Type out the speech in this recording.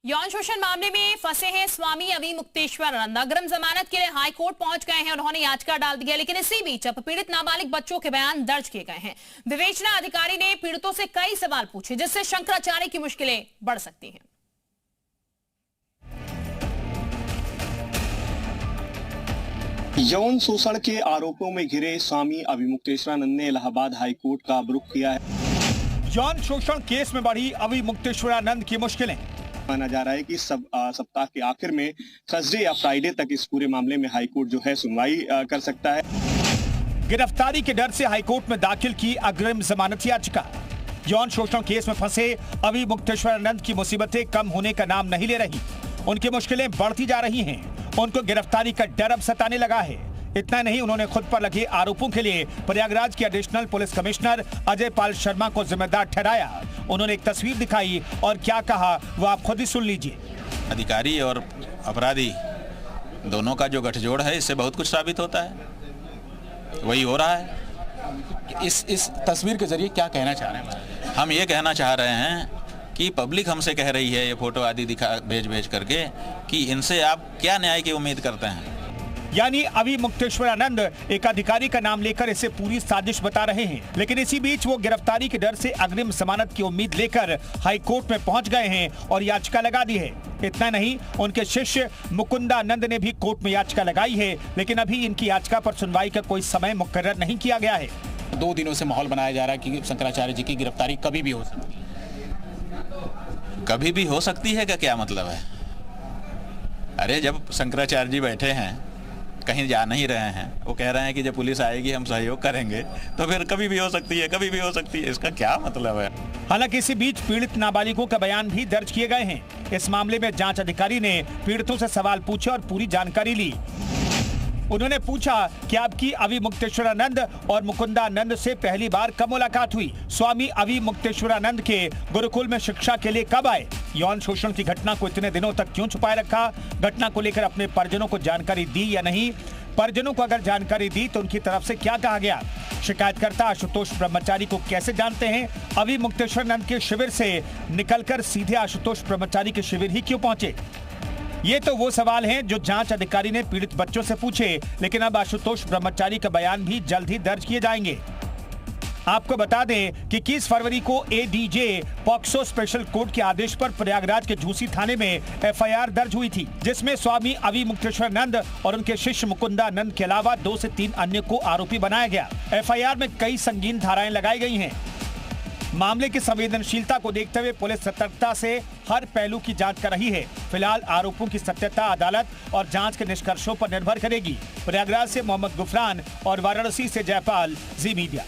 यौन शोषण मामले में फंसे हैं स्वामी अविमुक्तेश्वरानंद। अग्रिम जमानत के लिए हाई कोर्ट पहुंच गए हैं। उन्होंने याचिका डाल दी है, लेकिन इसी बीच अब पीड़ित नाबालिग बच्चों के बयान दर्ज किए गए हैं। विवेचना अधिकारी ने पीड़ितों से कई सवाल पूछे, जिससे शंकराचार्य की मुश्किलें बढ़ सकती हैं। यौन शोषण के आरोपों में घिरे स्वामी अविमुक्तेश्वरानंद ने इलाहाबाद हाई कोर्ट का रुख किया है। यौन शोषण केस में बढ़ी अविमुक्तेश्वरानंद की मुश्किलें। माना जा रहा है कि सप्ताह के आखिर में थर्सडे या फ्राइडे तक इस पूरे मामले में हाई कोर्ट जो है सुनवाई कर सकता है। गिरफ्तारी के डर से हाई कोर्ट में दाखिल की अग्रिम जमानत याचिका। यौन शोषण केस में फंसे अविमुक्तेश्वरानंद की मुसीबतें कम होने का नाम नहीं ले रही। उनकी मुश्किलें बढ़ती जा रही हैं। उनको गिरफ्तारी का डर अब सताने लगा है। इतना नहीं, उन्होंने खुद पर लगे आरोपों के लिए प्रयागराज के additional police commissioner Ajay Pal Sharma को जिम्मेदार ठहराया। उन्होंने एक तस्वीर दिखाई और क्या कहा वो आप खुद ही सुन लीजिए। अधिकारी और अपराधी दोनों का जो गठजोड़ है, इससे बहुत कुछ साबित होता है। वही हो रहा है। इस तस्वीर के जरिए क्या कहना चाह रहे हैं? हम ये कहना चाह रहे हैं कि पब्लिक हमसे कह रही है, ये फोटो आदि दिखा भेज करके, कि इनसे आप क्या न्याय की उम्मीद करते हैं। यानी अविमुक्तेश्वरानंद एक अधिकारी का नाम लेकर इसे पूरी साजिश बता रहे हैं, लेकिन इसी बीच वो गिरफ्तारी के डर से अग्रिम जमानत की उम्मीद लेकर हाई कोर्ट में पहुंच गए हैं और याचिका लगा दी है। इतना नहीं, उनके शिष्य मुकुंदानंद ने भी कोर्ट में याचिका लगाई है, लेकिन अभी इनकी याचिका पर सुनवाई का कोई समय मुकर्रर नहीं किया गया है। 2 दिनों से माहौल बनाया जा रहा है कि शंकराचार्य जी की गिरफ्तारी कभी भी हो सकती है। कभी भी हो सकती है का क्या मतलब है? अरे जब शंकराचार्य जी बैठे हैं, कहीं जा नहीं रहे हैं, वो कह रहे हैं कि जब पुलिस आएगी हम सहयोग करेंगे, तो फिर कभी भी हो सकती है, कभी भी हो सकती है। इसका क्या मतलब है? हालांकि इसी बीच पीड़ित नाबालिगों का बयान भी दर्ज किए गए हैं। इस मामले में जांच अधिकारी ने पीड़ितों से सवाल पूछे और पूरी जानकारी ली। उन्होंने पूछा कि आपकी अविमुक्तेश्वरानंद और मुकुंदानंद से पहली बार कब मुलाकात हुई? स्वामी अविमुक्तेश्वरानंद के गुरुकुल में शिक्षा के लिए कब आए? यौन शोषण की घटना को इतने दिनों तक क्यों छुपाए रखा? घटना को लेकर अपने परिजनों को जानकारी दी या नहीं? परिजनों को अगर जानकारी दी तो उनकी तरफ से क्या कहा गया? शिकायतकर्ता आशुतोष ब्रह्मचारी को कैसे जानते हैं? अविमुक्तेश्वरानंद के शिविर से निकलकर सीधे आशुतोष ब्रह्मचारी के शिविर ही क्यों पहुंचे? ये तो वो सवाल हैं जो जांच अधिकारी ने पीड़ित बच्चों से पूछे, लेकिन अब आशुतोष ब्रह्मचारी का बयान भी जल्द ही दर्ज किए जाएंगे। आपको बता दें कि 21 फरवरी को एडीजे पॉक्सो स्पेशल कोर्ट के आदेश पर प्रयागराज के झूसी थाने में एफआईआर दर्ज हुई थी, जिसमें स्वामी अविमुक्तेश्वरानंद और उनके शिष्य मुकुंदानंद के अलावा 2 से 3 अन्य को आरोपी बनाया गया। एफआईआर में कई संगीन धाराएं लगाई गई हैं। मामले की संवेदनशीलता को देखते हुए पुलिस सतर्कता से हर पहलू की जांच कर रही है। फिलहाल आरोपों की सत्यता अदालत और जांच के निष्कर्षों पर निर्भर करेगी। प्रयागराज से मोहम्मद गुफरान और वाराणसी से जयपाल, जी मीडिया।